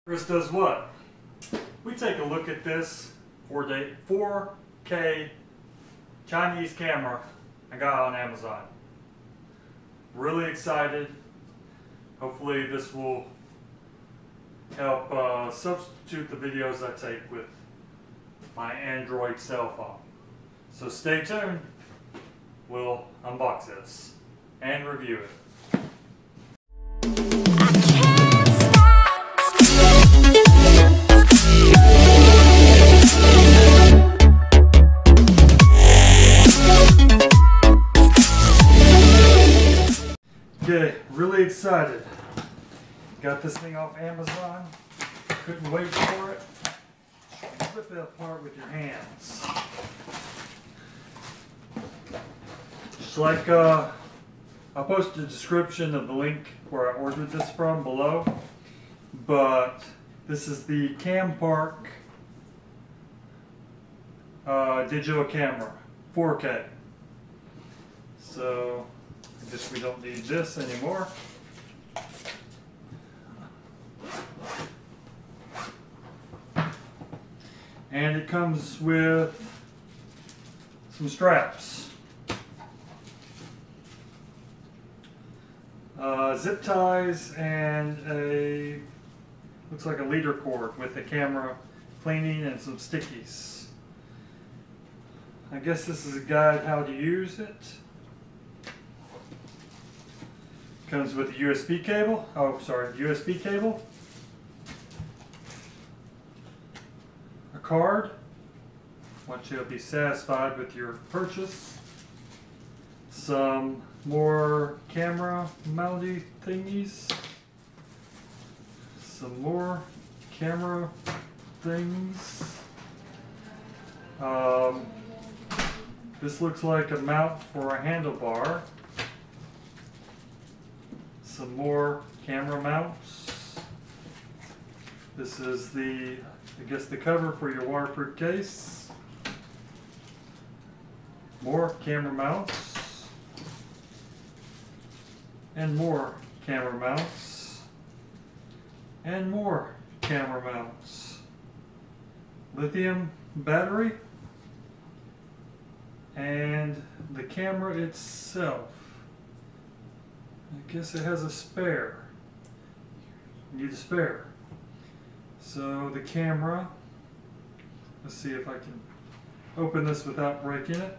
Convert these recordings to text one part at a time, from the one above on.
Chris does what? We take a look at this 4K Chinese camera I got on Amazon. Really excited. Hopefully this will help substitute the videos I take with my Android cell phone. So stay tuned. We'll unbox this and review it. Okay, really excited. Got this thing off Amazon. Couldn't wait for it. Flip it apart with your hands. Just like I'll post a description of the link where I ordered this from below. But this is the Campark digital camera, 4K. So I guess we don't need this anymore. And it comes with some straps, zip ties, and a looks like a leader cord with the camera cleaning and some stickies. I guess this is a guide how to use it. Comes with a USB cable. Oh, sorry, USB cable. A card. Want you to be satisfied with your purchase. Some more camera mounty thingies. Some more camera things. This looks like a mount for a handlebar. Some more camera mounts. This is the, I guess, the cover for your waterproof case. More camera mounts. And more camera mounts. And more camera mounts. Lithium battery. And the camera itself. I guess it has a spare. You need a spare. So the camera, let's see if I can open this without breaking it.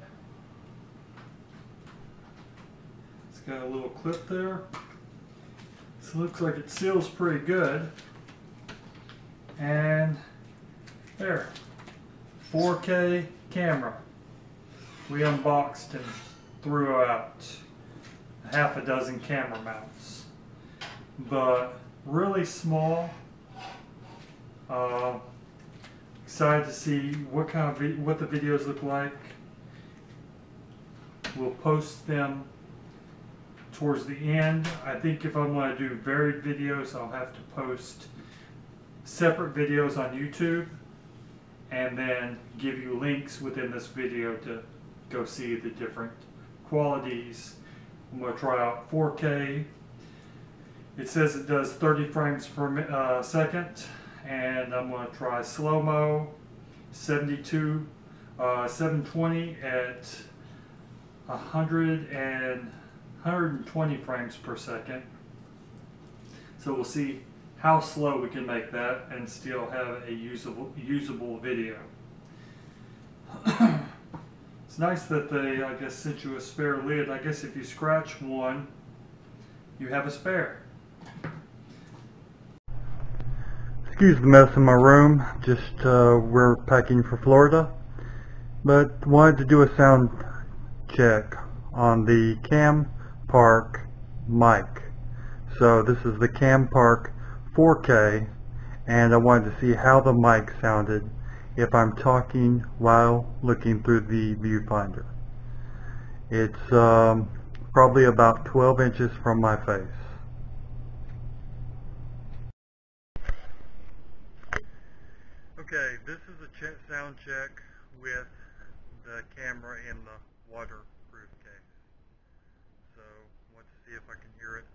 It's got a little clip there. So it looks like it seals pretty good. And there, 4K camera. We unboxed and threw out half a dozen camera mounts, but really small. Excited to see what kind of what the videos look like. We'll post them towards the end. I think if I'm going to do varied videos, I'll have to post separate videos on YouTube and then give you links within this video to go see the different qualities. I'm going to try out 4K. It says it does 30 frames per second, and I'm going to try slow-mo 720 at 120 frames per second. So we'll see how slow we can make that and still have a usable video. It's nice that they, I guess, sent you a spare lid. I guess if you scratch one, you have a spare. Excuse the mess in my room. Just we're packing for Florida, but wanted to do a sound check on the Campark mic. So this is the Campark 4K, and I wanted to see how the mic sounded if I'm talking while looking through the viewfinder. It's probably about 12 inches from my face. Okay, this is a sound check with the camera in the waterproof case. So, I want to see if I can hear it.